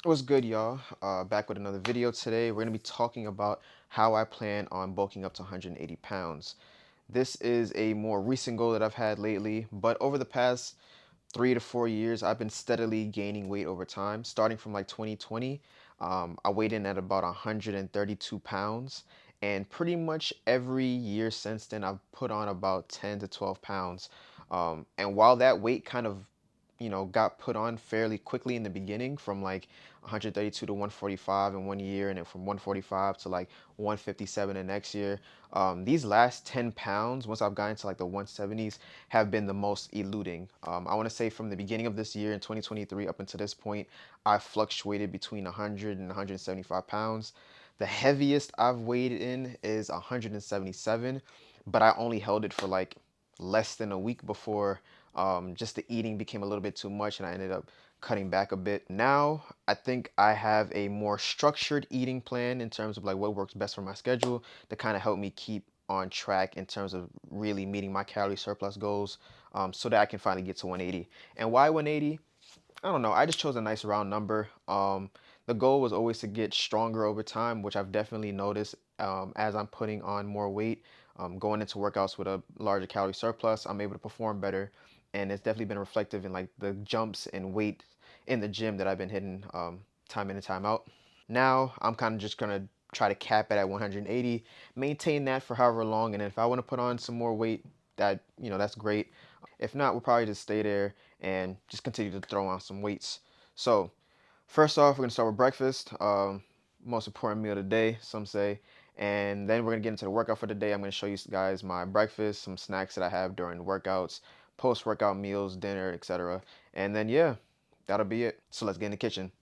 What's good, y'all? Back with another video today. We're going to be talking about how I plan on bulking up to 180 pounds. This is a more recent goal that I've had lately, but over the past 3 to 4 years, I've been steadily gaining weight over time. Starting from like 2020, I weighed in at about 132 pounds, and pretty much every year since then, I've put on about 10 to 12 pounds. And while that weight kind of got put on fairly quickly in the beginning from like 132 to 145 in one year, and then from 145 to like 157 the next year. These last 10 pounds, once I've gotten to like the 170s, have been the most eluding. I want to say from the beginning of this year in 2023 up until this point, I've fluctuated between 100 and 175 pounds. The heaviest I've weighed in is 177, but I only held it for like less than a week before just the eating became a little bit too much and I ended up cutting back a bit. Now I think I have a more structured eating plan in terms of like what works best for my schedule to kind of help me keep on track in terms of really meeting my calorie surplus goals, so that I can finally get to 180. And why 180? I don't know. I just chose a nice round number. The goal was always to get stronger over time, which I've definitely noticed as I'm putting on more weight. Going into workouts with a larger calorie surplus, I'm able to perform better, and it's definitely been reflective in like the jumps in weight in the gym that I've been hitting time in and time out. Now I'm kind of just gonna try to cap it at 180, maintain that for however long, and then if I want to put on some more weight, that's great. If not, we'll probably just stay there and just continue to throw on some weights. So first off, we're gonna start with breakfast. Most important meal of the day, some say. And then we're gonna get into the workout for the day. I'm gonna show you guys my breakfast, some snacks that I have during workouts, post-workout meals, dinner, etc. And then yeah, that'll be it. So let's get in the kitchen.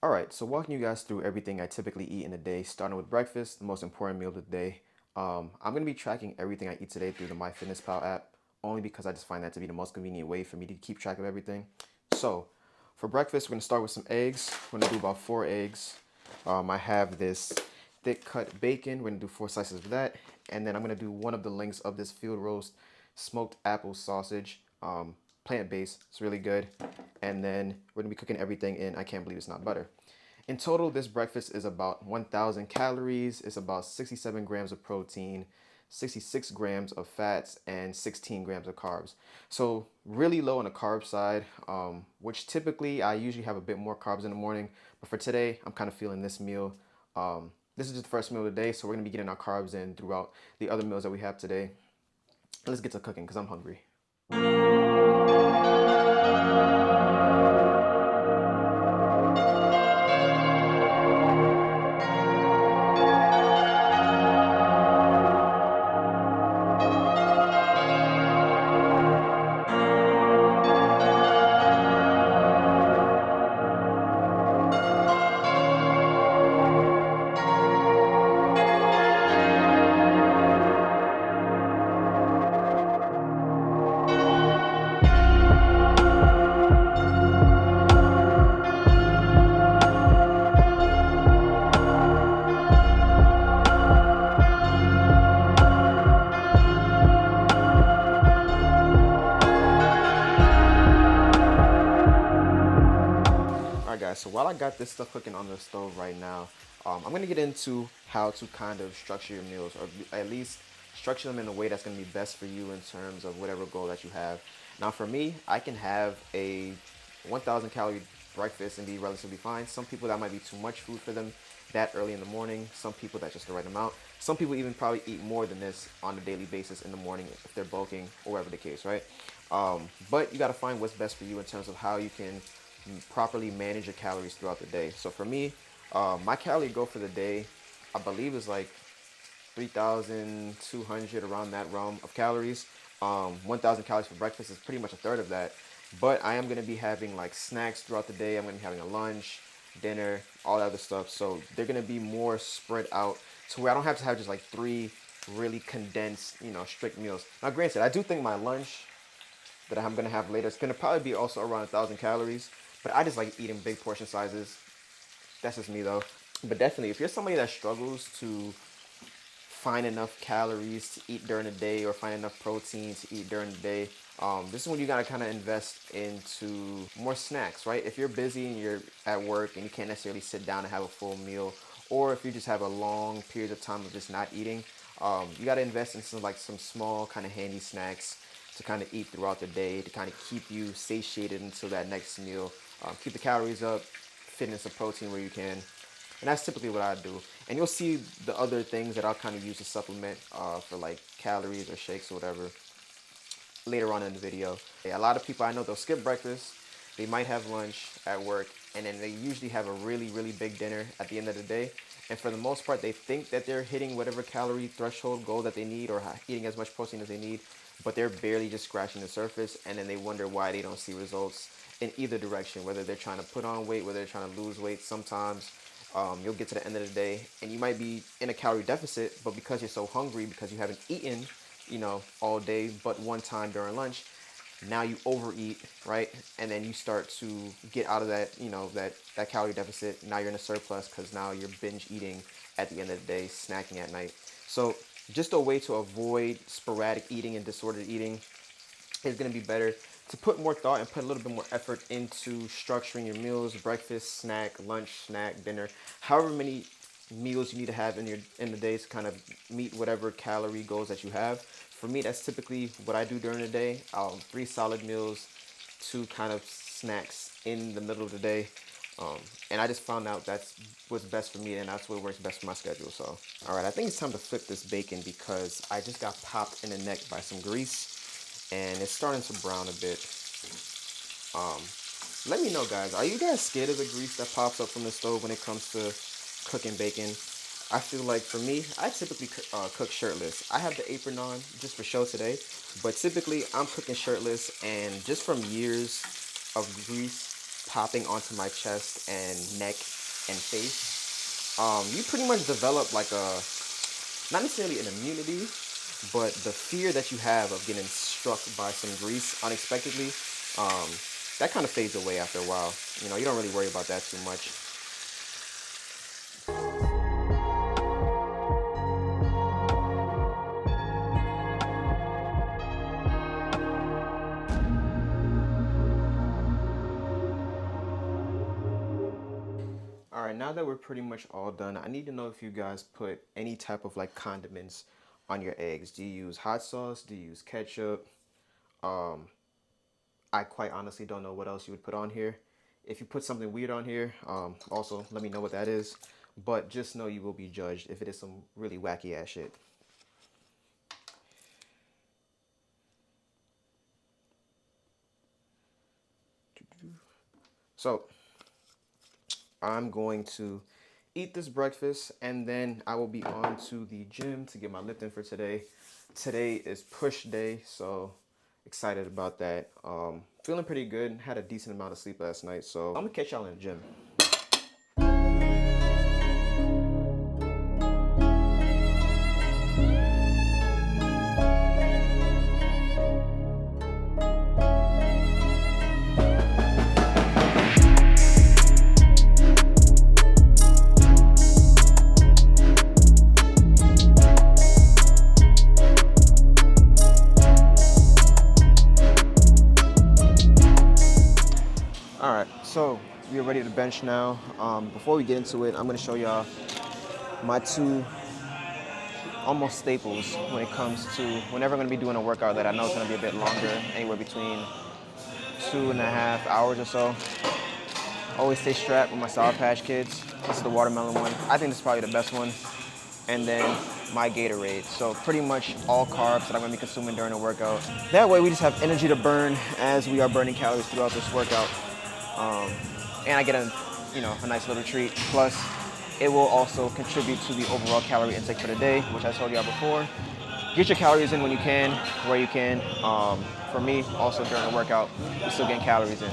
All right, so walking you guys through everything I typically eat in a day, starting with breakfast, the most important meal of the day. I'm gonna be tracking everything I eat today through the MyFitnessPal app, only because I just find that to be the most convenient way for me to keep track of everything. So, for breakfast, we're gonna start with some eggs. We're gonna do about 4 eggs. I have this thick cut bacon. We're gonna do 4 slices of that, and then I'm gonna do one of the links of this field roast smoked apple sausage. Plant-based. It's really good. And then we're gonna be cooking everything in I can't believe it's not butter. In total, this breakfast is about 1,000 calories. It's about 67 grams of protein, 66 grams of fats, and 16 grams of carbs. So really low on the carb side, which typically I usually have a bit more carbs in the morning. But for today, I'm kind of feeling this meal. This is just the first meal of the day, so we're gonna be getting our carbs in throughout the other meals that we have today. Let's get to cooking because I'm hungry. All right, guys, so while I got this stuff cooking on the stove right now, I'm going to get into how to kind of structure your meals, or at least structure them in a way that's going to be best for you in terms of whatever goal that you have. Now, for me, I can have a 1,000 calorie breakfast and be relatively fine. Some people that might be too much food for them that early in the morning. Some people that's just the right amount. Some people even probably eat more than this on a daily basis in the morning if they're bulking or whatever the case, right? But you got to find what's best for you in terms of how you can properly manage your calories throughout the day. So for me, my calorie goal for the day, I believe, is like 3,200, around that realm of calories. 1,000 calories for breakfast is pretty much a third of that. But I am going to be having like snacks throughout the day. I'm going to be having a lunch, dinner, all that other stuff. So they're going to be more spread out to where I don't have to have just like three really condensed, strict meals. Now, granted, I do think my lunch that I'm gonna have later is gonna probably be also around 1,000 calories. But I just like eating big portion sizes. That's just me though. But definitely, if you're somebody that struggles to find enough calories to eat during the day or find enough protein to eat during the day, This is when you gotta kind of invest into more snacks, right? If you're busy and you're at work and you can't necessarily sit down and have a full meal, or if you just have a long period of time of just not eating, you gotta invest in some small kind of handy snacks to kind of eat throughout the day to kind of keep you satiated until that next meal. Keep the calories up, fit in some protein where you can. And that's typically what I do. And you'll see the other things that I'll kind of use to supplement for like calories or shakes or whatever later on in the video. A lot of people I know, they'll skip breakfast, they might have lunch at work, and then they usually have a really, really big dinner at the end of the day. And for the most part, they think that they're hitting whatever calorie threshold goal that they need or eating as much protein as they need, but they're barely just scratching the surface, and then they wonder why they don't see results in either direction, whether they're trying to put on weight, whether they're trying to lose weight. Sometimes you'll get to the end of the day and you might be in a calorie deficit, but because you're so hungry, because you haven't eaten, all day, but one time during lunch, now you overeat, right? And then you start to get out of that, that calorie deficit. Now you're in a surplus because now you're binge eating at the end of the day, snacking at night. So just a way to avoid sporadic eating and disordered eating is going to be better to put more thought and put a little bit more effort into structuring your meals: breakfast, snack, lunch, snack, dinner, however many meals you need to have in the day to kind of meet whatever calorie goals that you have. For me, that's typically what I do during the day. 3 solid meals, 2 kind of snacks in the middle of the day. And I just found out that's what's best for me, and that's what works best for my schedule. So, all right, I think it's time to flip this bacon because I just got popped in the neck by some grease, and it's starting to brown a bit. Let me know, guys. Are you guys scared of the grease that pops up from the stove when it comes to cooking bacon? I feel like for me, I typically cook shirtless. I have the apron on just for show today, but typically I'm cooking shirtless, and just from years of grease popping onto my chest and neck and face, you pretty much develop like not necessarily an immunity, but the fear that you have of getting struck by some grease unexpectedly, that kind of fades away after a while. You don't really worry about that too much. All right, now that we're pretty much all done, I need to know if you guys put any type of like condiments on your eggs. Do you use hot sauce? Do you use ketchup? I quite honestly don't know what else you would put on here. If you put something weird on here, also let me know what that is. But just know you will be judged if it is some really wacky ass shit. So I'm going to eat this breakfast, and then I will be on to the gym to get my lifting for today. Today is push day, so excited about that. Feeling pretty good. Had a decent amount of sleep last night, so I'm gonna catch y'all in the gym. All right, so we're ready to bench now. Before we get into it, I'm gonna show y'all my 2 almost staples when it comes to whenever I'm gonna be doing a workout that I know is gonna be a bit longer, anywhere between 2.5 hours or so. Always stay strapped with my Sour Patch Kids. This is the watermelon one. I think this is probably the best one. And then my Gatorade. So pretty much all carbs that I'm gonna be consuming during the workout. That way we just have energy to burn as we are burning calories throughout this workout. And I get a nice little treat. Plus, it will also contribute to the overall calorie intake for the day, which I told y'all before. Get your calories in when you can, where you can. For me, also during the workout, we're still getting calories in.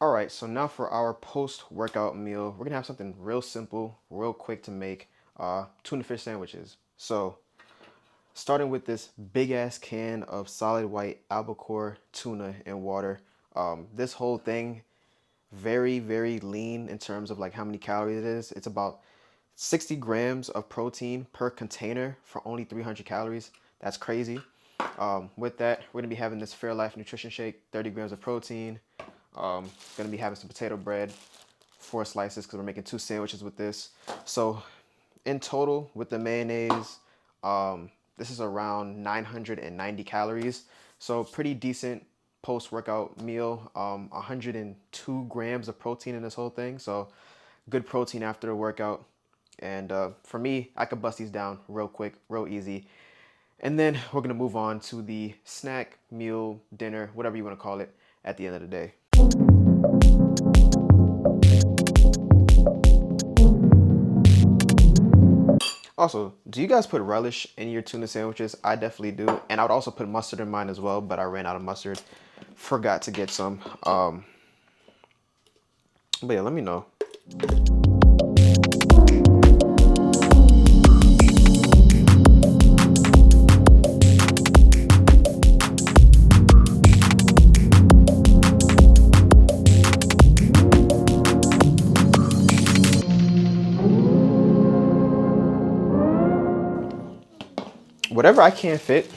All right, so now for our post-workout meal, we're gonna have something real simple, real quick to make, tuna fish sandwiches. So starting with this big ass can of solid white albacore tuna in water. This whole thing, very, very lean in terms of like how many calories it is. It's about 60 grams of protein per container for only 300 calories. That's crazy. With that, we're gonna be having this Fairlife nutrition shake, 30 grams of protein. Gonna be having some potato bread, 4 slices, because we're making 2 sandwiches with this. So in total, with the mayonnaise, this is around 990 calories. So pretty decent post-workout meal. 102 grams of protein in this whole thing. So good protein after a workout. And for me, I could bust these down real quick, real easy. And then we're gonna move on to the snack, meal, dinner, whatever you wanna call it, at the end of the day. Also, do you guys put relish in your tuna sandwiches? I definitely do. And I would also put mustard in mine as well, but I ran out of mustard. Forgot to get some. But yeah, let me know. Whatever I can't fit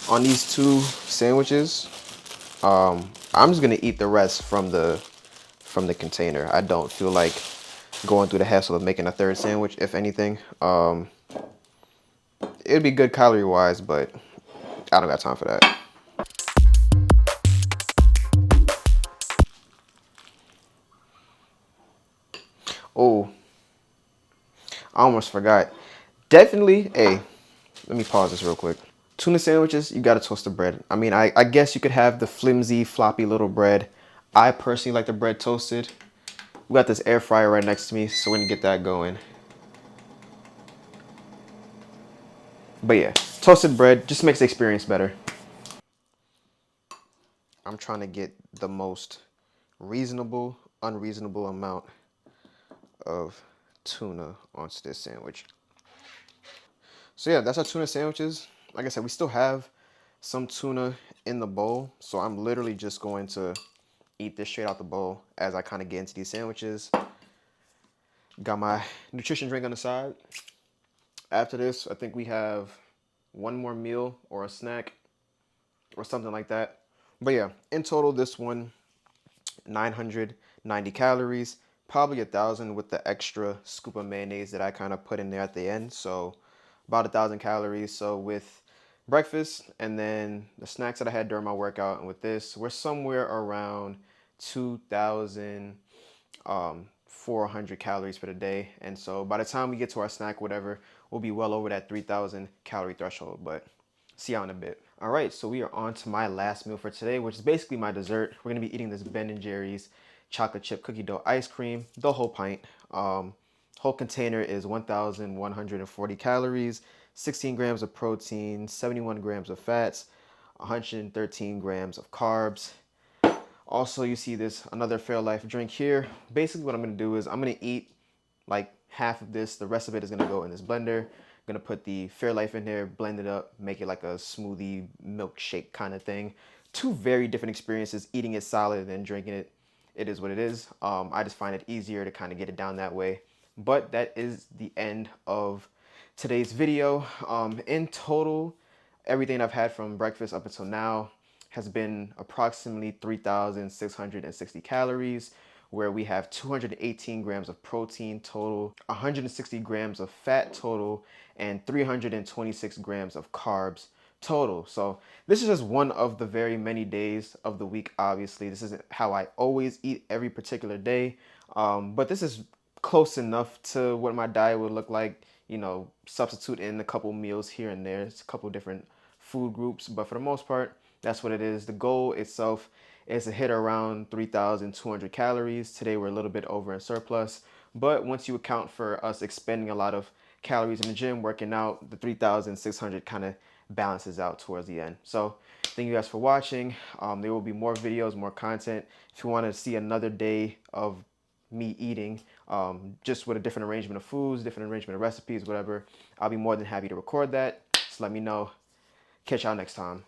on these 2 sandwiches, I'm just gonna eat the rest from the container. I don't feel like going through the hassle of making a third sandwich, if anything. It'd be good calorie wise, but I don't got time for that. Oh, I almost forgot. Definitely, hey, let me pause this real quick. Tuna sandwiches, you gotta toast the bread. I mean, I guess you could have the flimsy, floppy little bread. I personally like the bread toasted. We got this air fryer right next to me, so we're gonna get that going. But yeah, toasted bread just makes the experience better. I'm trying to get the most reasonable, unreasonable amount of tuna onto this sandwich. So yeah, that's our tuna sandwiches. Like I said, we still have some tuna in the bowl, so I'm literally just going to eat this straight out the bowl as I kind of get into these sandwiches. Got my nutrition drink on the side. After this, I think we have one more meal or a snack or something like that. But yeah, in total, this one, 990 calories, probably 1,000 with the extra scoop of mayonnaise that I kind of put in there at the end. So about 1,000 calories. So with breakfast and then the snacks that I had during my workout and with this, we're somewhere around 2,000 400 calories for the day. And so by the time we get to our snack, whatever, we'll be well over that 3,000 calorie threshold. But see you in a bit. All right, so we are on to my last meal for today, which is basically my dessert. We're gonna be eating this Ben and Jerry's chocolate chip cookie dough ice cream, the whole pint. Whole container is 1,140 calories, 16 grams of protein, 71 grams of fats, 113 grams of carbs. Also, you see this another Fairlife drink here. Basically, what I'm gonna do is I'm gonna eat like half of this. The rest of it is gonna go in this blender. I'm gonna put the Fairlife in there, blend it up, make it like a smoothie milkshake kind of thing. 2 very different experiences. Eating it solid and then drinking it. It is what it is. I just find it easier to kind of get it down that way. But that is the end of today's video. In total, everything I've had from breakfast up until now has been approximately 3,660 calories, where we have 218 grams of protein total, 160 grams of fat total, and 326 grams of carbs total. So this is just one of the very many days of the week. Obviously, this isn't how I always eat every particular day, but this is close enough to what my diet would look like. You know, substitute in a couple meals here and there. It's a couple different food groups, but for the most part, that's what it is. The goal itself is to hit around 3,200 calories. Today we're a little bit over in surplus, but once you account for us expending a lot of calories in the gym, working out, the 3,600 kind of balances out towards the end. So thank you guys for watching. There will be more videos, more content. If you want to see another day of me eating, just with a different arrangement of foods, different arrangement of recipes, whatever, I'll be more than happy to record that. Just let me know. Catch y'all next time.